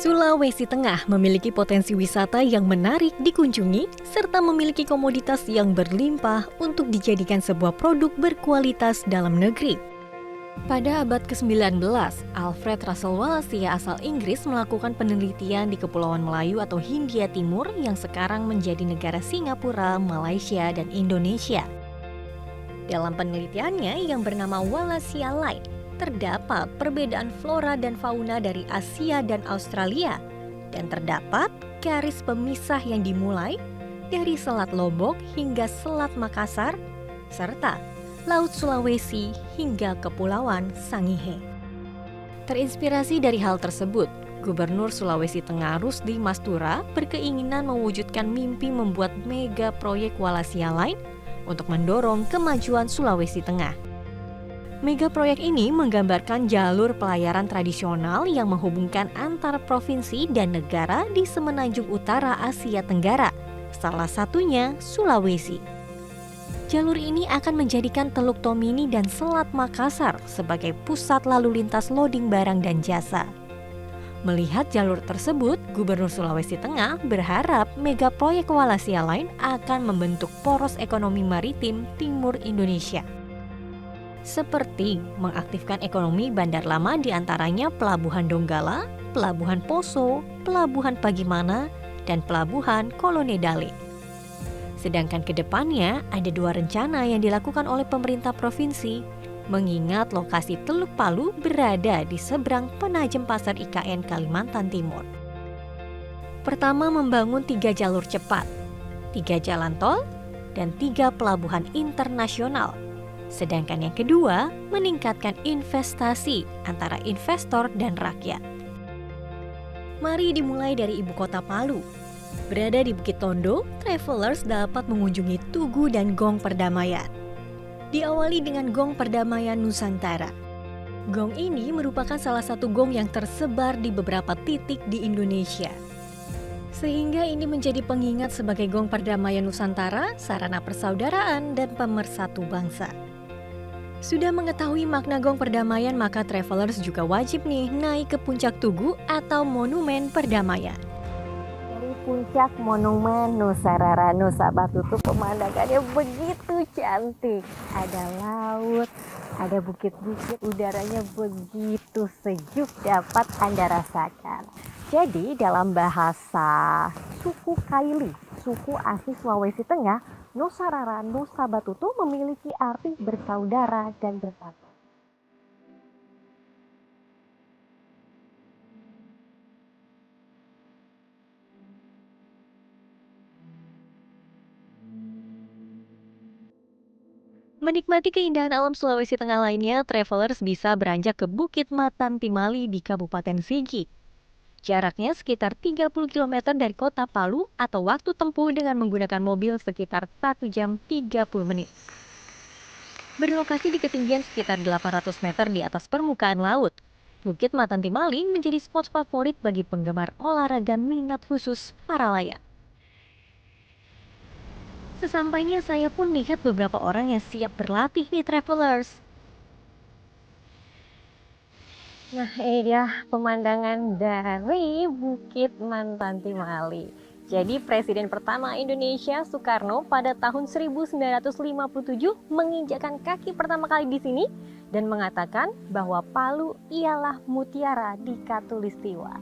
Sulawesi Tengah memiliki potensi wisata yang menarik dikunjungi serta memiliki komoditas yang berlimpah untuk dijadikan sebuah produk berkualitas dalam negeri. Pada abad ke-19, Alfred Russel Wallace asal Inggris melakukan penelitian di Kepulauan Melayu atau Hindia Timur yang sekarang menjadi negara Singapura, Malaysia, dan Indonesia. Dalam penelitiannya yang bernama Wallacea Line, terdapat perbedaan flora dan fauna dari Asia dan Australia, dan terdapat garis pemisah yang dimulai dari Selat Lombok hingga Selat Makassar, serta Laut Sulawesi hingga Kepulauan Sangihe. Terinspirasi dari hal tersebut, Gubernur Sulawesi Tengah Rusdi Mastura berkeinginan mewujudkan mimpi membuat mega proyek Wallacea Line untuk mendorong kemajuan Sulawesi Tengah. Mega proyek ini menggambarkan jalur pelayaran tradisional yang menghubungkan antar provinsi dan negara di semenanjung utara Asia Tenggara, salah satunya Sulawesi. Jalur ini akan menjadikan Teluk Tomini dan Selat Makassar sebagai pusat lalu lintas loading barang dan jasa. Melihat jalur tersebut, Gubernur Sulawesi Tengah berharap mega proyek Wallacea Line akan membentuk poros ekonomi maritim timur Indonesia, seperti mengaktifkan ekonomi bandar lama diantaranya Pelabuhan Donggala, Pelabuhan Poso, Pelabuhan Pagimana, dan Pelabuhan Kolonedale. Sedangkan ke depannya ada 2 rencana yang dilakukan oleh pemerintah provinsi, mengingat lokasi Teluk Palu berada di seberang penajem pasar IKN Kalimantan Timur. Pertama, membangun 3 jalur cepat, 3 jalan tol, dan 3 pelabuhan internasional. Sedangkan yang kedua, meningkatkan investasi antara investor dan rakyat. Mari dimulai dari ibu kota Palu. Berada di Bukit Tondo, travelers dapat mengunjungi Tugu dan Gong Perdamaian. Diawali dengan Gong Perdamaian Nusantara. Gong ini merupakan salah satu gong yang tersebar di beberapa titik di Indonesia, sehingga ini menjadi pengingat sebagai Gong Perdamaian Nusantara, sarana persaudaraan dan pemersatu bangsa. Sudah mengetahui makna Gong Perdamaian, maka travelers juga wajib nih naik ke Puncak Tugu atau Monumen Perdamaian. Dari Puncak Monumen Nusa Rara Nusa Batutu pemandangannya begitu cantik. Ada laut, ada bukit-bukit, udaranya begitu sejuk dapat Anda rasakan. Jadi dalam bahasa suku Kaili, suku asli Sulawesi Tengah, Nusa Rara Nusa Batutu memiliki arti bersaudara dan bersatu. Menikmati keindahan alam Sulawesi Tengah lainnya, travelers bisa beranjak ke Bukit Matan Timali di Kabupaten Sigi. Jaraknya sekitar 30 km dari kota Palu atau waktu tempuh dengan menggunakan mobil sekitar 1 jam 30 menit. Berlokasi di ketinggian sekitar 800 meter di atas permukaan laut, Bukit Matan Timali menjadi spot favorit bagi penggemar olahraga minat khusus para layang. Sesampainya saya pun lihat beberapa orang yang siap berlatih nih travelers. Nah, ini dia pemandangan dari Bukit Matan Timali. Jadi Presiden pertama Indonesia Soekarno pada tahun 1957 menginjakkan kaki pertama kali di sini dan mengatakan bahwa Palu ialah mutiara di Katulistiwa.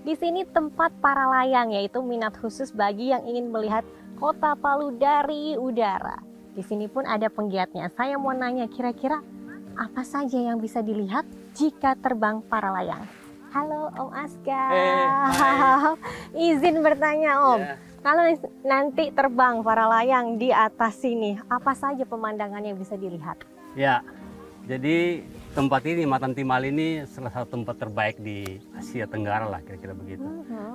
Di sini tempat para layang, yaitu minat khusus bagi yang ingin melihat kota Palu dari udara. Di sini pun ada penggiatnya. Saya mau nanya, kira-kira apa saja yang bisa dilihat jika terbang para layang? Halo Om Aska. Izin bertanya Om. Kalau nanti terbang para layang di atas sini, apa saja pemandangan yang bisa dilihat? Ya, jadi tempat ini, Matan Timali ini salah satu tempat terbaik di Asia Tenggara lah, kira-kira begitu.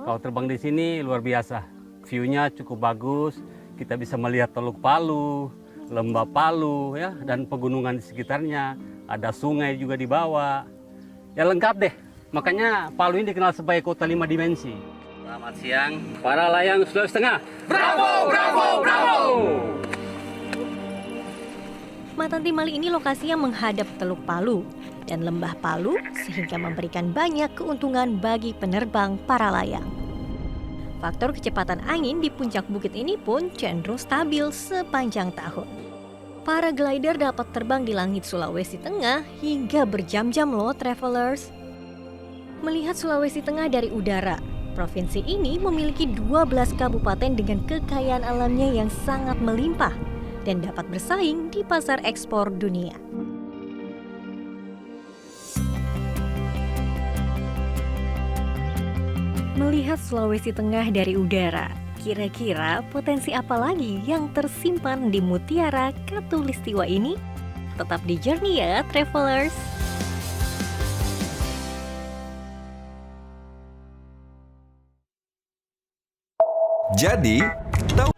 Kalau terbang di sini luar biasa, view-nya cukup bagus. Kita bisa melihat Teluk Palu, Lembah Palu, ya, dan pegunungan di sekitarnya. Ada sungai juga di bawah. Ya lengkap deh. Makanya Palu ini dikenal sebagai kota 5 dimensi. Selamat siang, para layang Sulawesi Tengah. Bravo, bravo, bravo! Matan Timali ini lokasinya menghadap Teluk Palu dan lembah Palu sehingga memberikan banyak keuntungan bagi penerbang para layang. Faktor kecepatan angin di puncak bukit ini pun cenderung stabil sepanjang tahun. Para glider dapat terbang di langit Sulawesi Tengah hingga berjam-jam loh travelers. Melihat Sulawesi Tengah dari udara, provinsi ini memiliki 12 kabupaten dengan kekayaan alamnya yang sangat melimpah dan dapat bersaing di pasar ekspor dunia. Melihat Sulawesi Tengah dari udara, kira-kira potensi apa lagi yang tersimpan di Mutiara Katulistiwa ini? Tetap di Journey ya, travelers! Jadi, tahu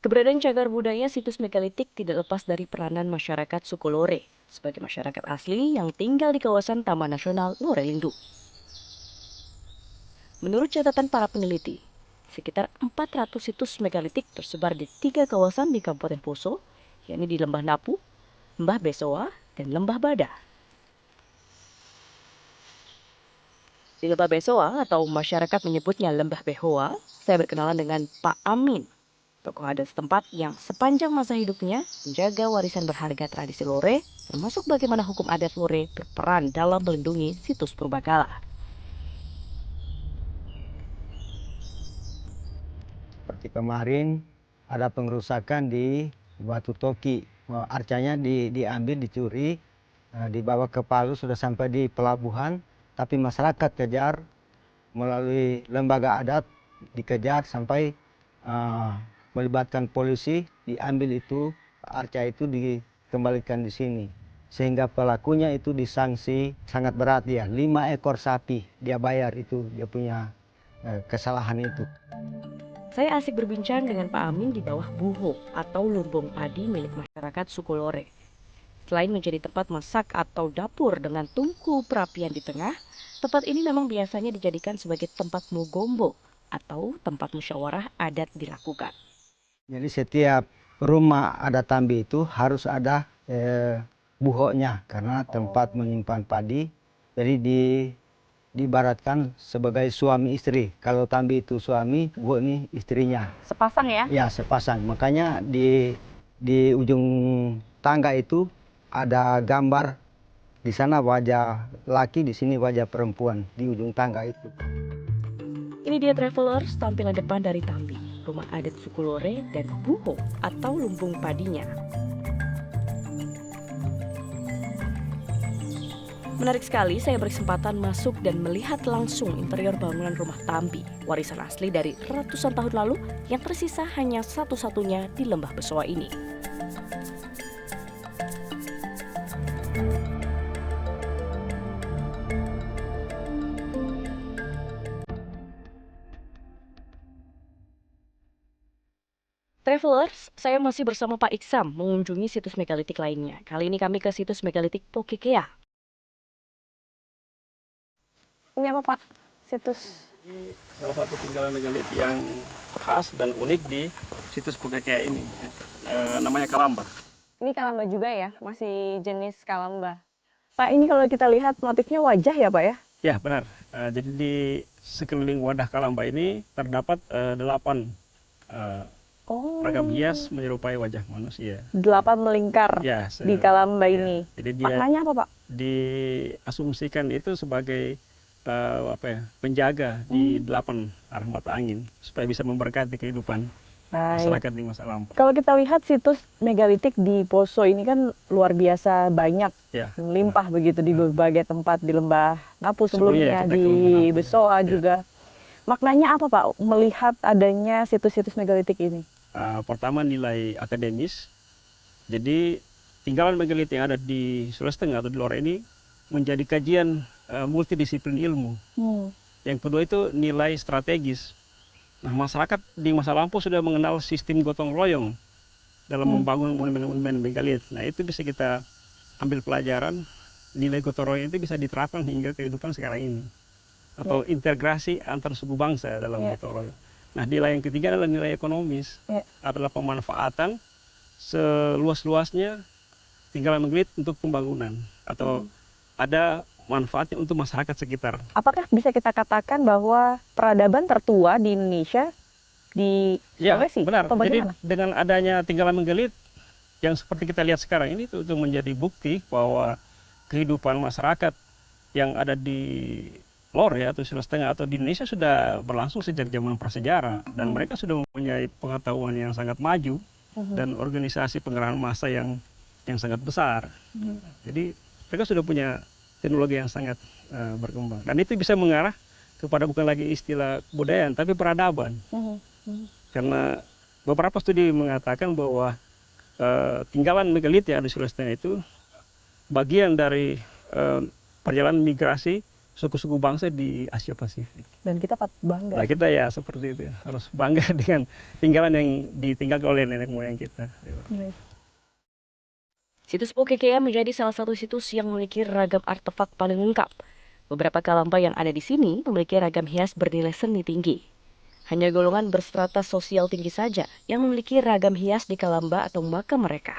Keberadaan cagar budaya situs megalitik tidak lepas dari peranan masyarakat suku Lore sebagai masyarakat asli yang tinggal di kawasan Taman Nasional Lore-Lindu. Menurut catatan para peneliti, sekitar 400 situs megalitik tersebar di 3 kawasan di Kabupaten Poso, yakni di Lembah Napu, Lembah Besoa, dan Lembah Bada. Di Lembah Besoa atau masyarakat menyebutnya Lembah Behoa, saya berkenalan dengan Pak Amin, tokoh adat setempat yang sepanjang masa hidupnya menjaga warisan berharga tradisi Lore, termasuk bagaimana hukum adat Lore berperan dalam melindungi situs purbakala. Seperti kemarin ada pengerusakan di Batu Toki, arcanya diambil, dicuri, dibawa ke Palu, sudah sampai di pelabuhan, tapi masyarakat kejar melalui lembaga adat, dikejar sampai melibatkan polisi, diambil itu arca itu dikembalikan di sini, sehingga pelakunya itu disanksi sangat berat dia, 5 ekor sapi dia bayar, itu dia punya kesalahan itu. Saya asik berbincang dengan Pak Amin di bawah buho atau lumbung padi milik masyarakat suku Lore. Selain menjadi tempat masak atau dapur dengan tungku perapian di tengah, tempat ini memang biasanya dijadikan sebagai tempat mugombo atau tempat musyawarah adat dilakukan. Jadi setiap rumah adat Tambi itu harus ada buhonya karena tempat menyimpan padi. Jadi diibaratkan sebagai suami istri. Kalau Tambi itu suami, buho ini istrinya. Sepasang ya? Ya, sepasang. Makanya di ujung tangga itu ada gambar, di sana wajah laki, di sini wajah perempuan di ujung tangga itu. Ini dia travelers, tampilan depan dari Tambi, rumah adat suku Lore dan buho atau lumbung padinya. Menarik sekali, saya berkesempatan masuk dan melihat langsung interior bangunan rumah Tambi, warisan asli dari ratusan tahun lalu yang tersisa hanya satu-satunya di Lembah Besoa ini. Travelers, saya masih bersama Pak Iksam mengunjungi situs megalitik lainnya. Kali ini kami ke situs megalitik Pokekea. Ini apa Pak? Situs? Ini salah satu tinggalan megalitik yang khas dan unik di situs Pokekea ini. Namanya Kalamba. Ini Kalamba juga ya? Masih jenis Kalamba. Pak, ini kalau kita lihat motifnya wajah ya Pak ya? Ya benar. Jadi di sekeliling wadah Kalamba ini terdapat 8 ragam hias menyerupai wajah manusia. 8 melingkar Ya, di Kalamba ini. Jadi dia Maknanya apa Pak? diasumsikan itu sebagai penjaga di 8 arah mata angin supaya bisa memberkati kehidupan masyarakat di masa lampau. Kalau kita lihat situs megalitik di Poso ini kan luar biasa banyak, Ya, melimpah begitu di berbagai tempat, di Lembah Napu sebelumnya, kita ke di Lembah Napu. Besoa juga. Maknanya apa Pak melihat adanya situs-situs megalitik ini? Pertama nilai akademis. Jadi tinggalan megalitik yang ada di Sulawesi Tengah atau di Lore ini menjadi kajian multidisiplin ilmu. Yang kedua itu nilai strategis. Nah, masyarakat di masa lampau sudah mengenal sistem gotong royong dalam membangun monumen-monumen megalit. Nah, itu bisa kita ambil pelajaran, nilai gotong royong itu bisa diterapkan hingga kehidupan sekarang ini. Atau integrasi antar suku bangsa dalam gotong royong. Nah, nilai yang ketiga adalah nilai ekonomis, adalah pemanfaatan seluas-luasnya tinggalan menggelit untuk pembangunan atau ada manfaatnya untuk masyarakat sekitar. Apakah bisa kita katakan bahwa peradaban tertua di Indonesia di Sulawesi? Benar. Atau Jadi bagaimana? dengan adanya tinggalan menggelit yang seperti kita lihat sekarang ini itu menjadi bukti bahwa kehidupan masyarakat yang ada di Lore atau Sulawesi Tengah atau di Indonesia sudah berlangsung sejak zaman prasejarah dan mereka sudah mempunyai pengetahuan yang sangat maju dan organisasi penggerak massa yang sangat besar. Jadi mereka sudah punya teknologi yang sangat berkembang dan itu bisa mengarah kepada bukan lagi istilah kebudayaan tapi peradaban. Karena beberapa studi mengatakan bahwa tinggalan megalit yang ada di Sulawesi Tengah itu bagian dari perjalanan migrasi suku-suku bangsa di Asia Pasifik. Dan kita patut bangga. Nah, kita ya seperti itu, harus bangga dengan tinggalan yang ditinggalkan oleh nenek moyang kita. Situs Pokekea menjadi salah satu situs yang memiliki ragam artefak paling lengkap. Beberapa kalamba yang ada di sini memiliki ragam hias bernilai seni tinggi. Hanya golongan berstrata sosial tinggi saja yang memiliki ragam hias di kalamba atau makam mereka.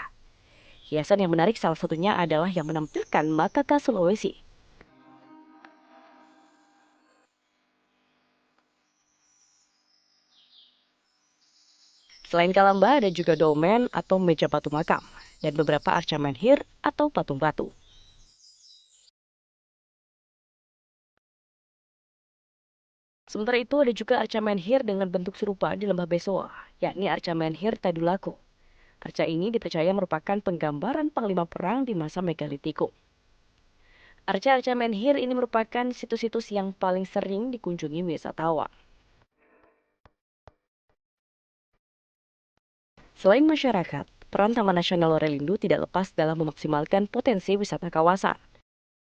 Hiasan yang menarik salah satunya adalah yang menampilkan makaka Sulawesi. Selain kalamba ada juga domen atau meja batu makam dan beberapa arca menhir atau patung batu. Sementara itu ada juga arca menhir dengan bentuk serupa di Lembah Besoa, yakni arca menhir Tadulako. Arca ini dipercaya merupakan penggambaran panglima perang di masa megalitikum. Arca-arca menhir ini merupakan situs-situs yang paling sering dikunjungi wisatawan. Selain masyarakat, peran Taman Nasional Lorelindo tidak lepas dalam memaksimalkan potensi wisata kawasan.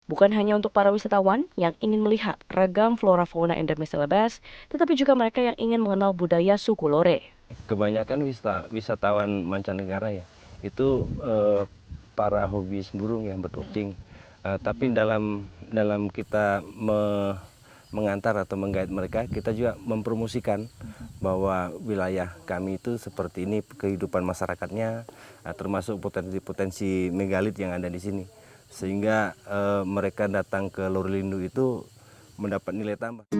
Bukan hanya untuk para wisatawan yang ingin melihat ragam flora fauna endemis Celebes, tetapi juga mereka yang ingin mengenal budaya suku Lore. Kebanyakan wisatawan mancanegara ya, itu para hobis burung yang berkucing. Tapi dalam kita mengantar atau menggait mereka, kita juga mempromosikan bahwa wilayah kami itu seperti ini kehidupan masyarakatnya, termasuk potensi-potensi megalit yang ada di sini, sehingga mereka datang ke Lorelindo itu mendapat nilai tambah.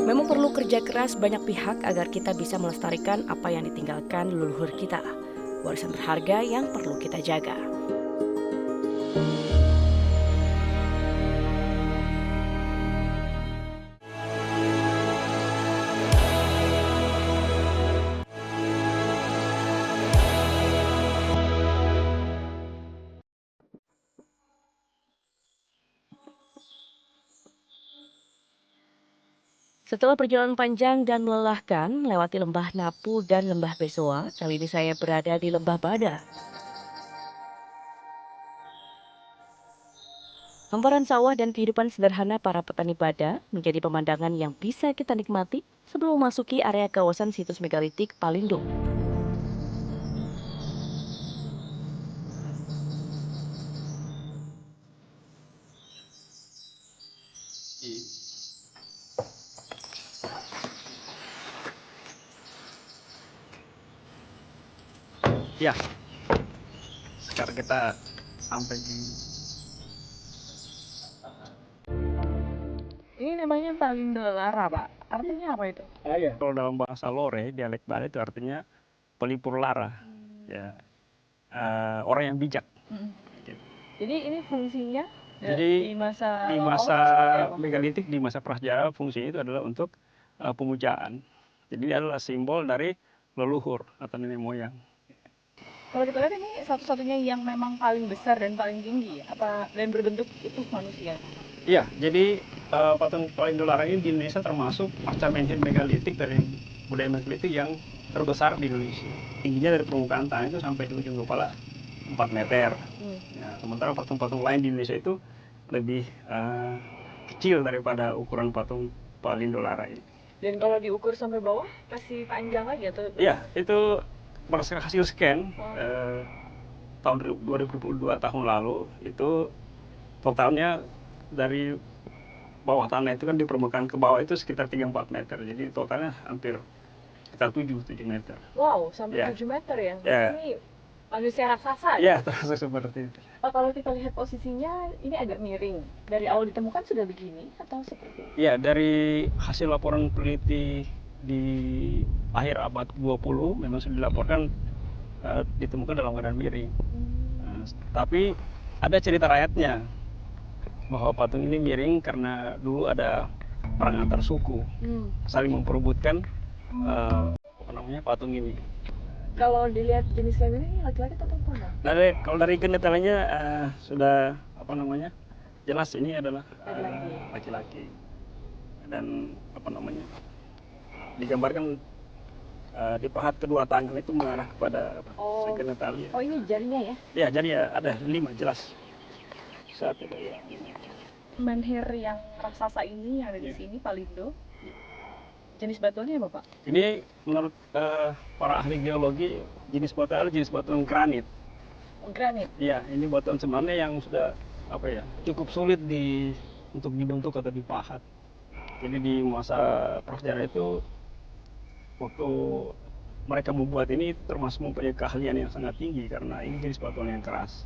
Memang perlu kerja keras banyak pihak agar kita bisa melestarikan apa yang ditinggalkan leluhur kita. Warisan berharga yang perlu kita jaga. Setelah perjalanan panjang dan melelahkan melewati lembah Napu dan lembah Besoa, kali ini saya berada di lembah Bada. Hamparan sawah dan kehidupan sederhana para petani Bada menjadi pemandangan yang bisa kita nikmati sebelum memasuki area kawasan situs megalitik Palindo. Ya, sekarang kita sampai di... Ini namanya Palindo Lara, Pak. Artinya apa itu? Kalau dalam bahasa Lore, dialek Bali itu artinya pelipur lara, ya, orang yang bijak. Jadi ini fungsinya Jadi di masa megalitik, di masa prasejarah, fungsinya itu adalah untuk pemujaan. Jadi dia adalah simbol dari leluhur atau nenek moyang. Kalau kita lihat ini satu-satunya yang memang paling besar dan paling tinggi, apa dan berbentuk itu manusia. Iya, jadi patung Palindo Lara ini di Indonesia termasuk arca menhir megalitik dari budaya megalitik yang terbesar di Indonesia. Tingginya dari permukaan tanah itu sampai di ujung kepala 4 meter. Ya, sementara patung-patung lain di Indonesia itu lebih kecil daripada ukuran patung Palindo Lara ini. Dan kalau diukur sampai bawah pasti panjang lagi atau? Iya, itu berdasarkan hasil scan tahun 2022 tahun lalu itu totalnya dari bawah tanah itu kan di permukaan ke bawah itu sekitar 3-4 meter. Jadi totalnya hampir sekitar 7 meter. Wow, sampai Ya. 7 meter ya? Ya. Ini manusia raksasa Ya, terasa seperti itu. Oh, kalau kita lihat posisinya ini agak miring. Dari awal ditemukan sudah begini atau seperti Ya, dari hasil laporan peneliti di akhir abad 20 memang sudah dilaporkan ditemukan dalam keadaan miring. Tapi ada cerita rakyatnya bahwa patung ini miring karena dulu ada perang antar suku saling memperebutkan patung ini. Kalau dilihat jenis kelamin ini laki-laki atau perempuan? Kalau dari genetalannya sudah jelas ini adalah laki-laki dan digambarkan di pahat kedua tangan itu mengarah kepada genetalia. Oh, ini jarinya ya? Ya, jadi ada 5 jelas. Saat itu ya. Menhir yang raksasa ini yang ada di sini, Palindo. Jenis batuannya apa, Pak? Ini menurut para ahli geologi jenis batuan granit. Granit. Iya, ini batuan sebenarnya yang sudah cukup sulit untuk dibentuk atau dipahat. Jadi di masa prasejarah itu waktu mereka membuat ini termasuk mempunyai keahlian yang sangat tinggi karena ini jenis batuan yang keras.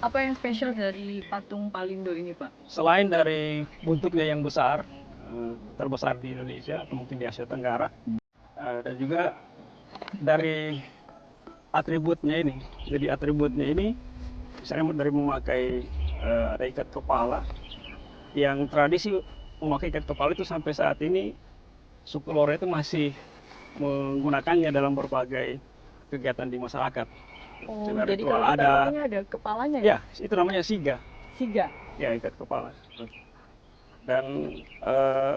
Apa yang spesial dari patung Palindo ini, Pak? Selain dari bentuknya yang besar, terbesar di Indonesia atau mungkin di Asia Tenggara, dan juga dari atributnya ini. Jadi atributnya ini misalnya dari memakai ada ikat kepala, yang tradisi memakai ikat kepala itu sampai saat ini suku Lore itu masih menggunakannya dalam berbagai kegiatan di masyarakat. Oh, Sebenarnya jadi itu kalau ada kepalanya ya? Ya, itu namanya siga. Siga. Ya, ikat kepala. Dan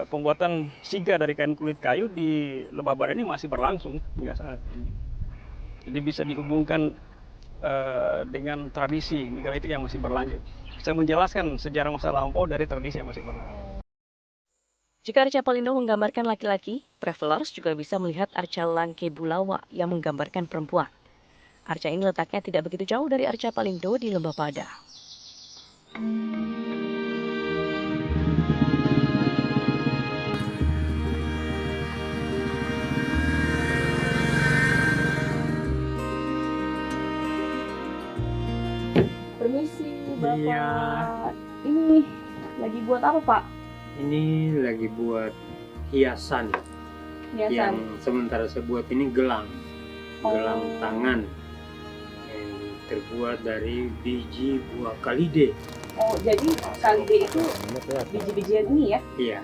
pembuatan siga dari kain kulit kayu di Lebah Bara ini masih berlangsung hingga saat ini. Jadi bisa dihubungkan dengan tradisi megalitik yang masih berlanjut. Saya menjelaskan sejarah masa lampau dari tradisi yang masih berlanjut. Jika arca Palindo menggambarkan laki-laki, travelers juga bisa melihat arca Langke Bulawa yang menggambarkan perempuan. Arca ini letaknya tidak begitu jauh dari arca Palindo di Lembah Pada. Permisi, Bapak. Iya. Ini lagi buat apa, Pak? Ini lagi buat hiasan. Yang sementara saya buat ini gelang tangan yang terbuat dari biji buah kalide. Oh, jadi kalide itu biji-bijian ini ya? Iya,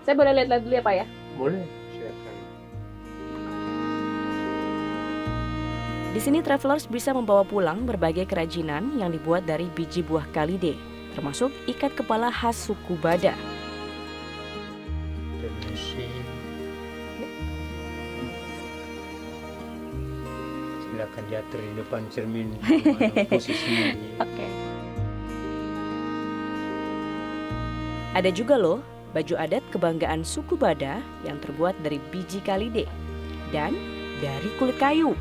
Saya boleh lihat-lihat dulu ya, Pak ya? boleh. Silakan. Di sini travelers bisa membawa pulang berbagai kerajinan yang dibuat dari biji buah kalide, termasuk ikat kepala khas suku Bada. Permisi. Silakan diatur di depan cermin mana posisinya. Oke. Ada juga loh baju adat kebanggaan suku Bada yang terbuat dari biji kalide dan dari kulit kayu.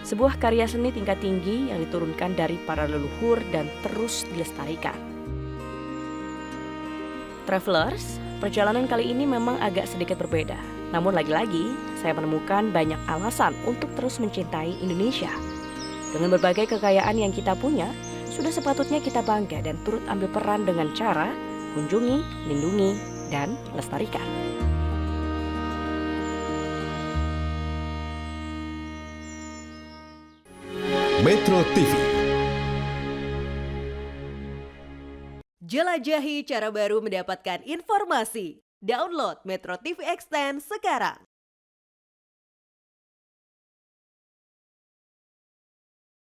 Sebuah karya seni tingkat tinggi yang diturunkan dari para leluhur dan terus dilestarikan. Travelers, perjalanan kali ini memang agak sedikit berbeda. Namun lagi-lagi, saya menemukan banyak alasan untuk terus mencintai Indonesia. Dengan berbagai kekayaan yang kita punya, sudah sepatutnya kita bangga dan turut ambil peran dengan cara kunjungi, lindungi, dan lestarikan. Metro TV. Jelajahi cara baru mendapatkan informasi. Download Metro TV Extend sekarang.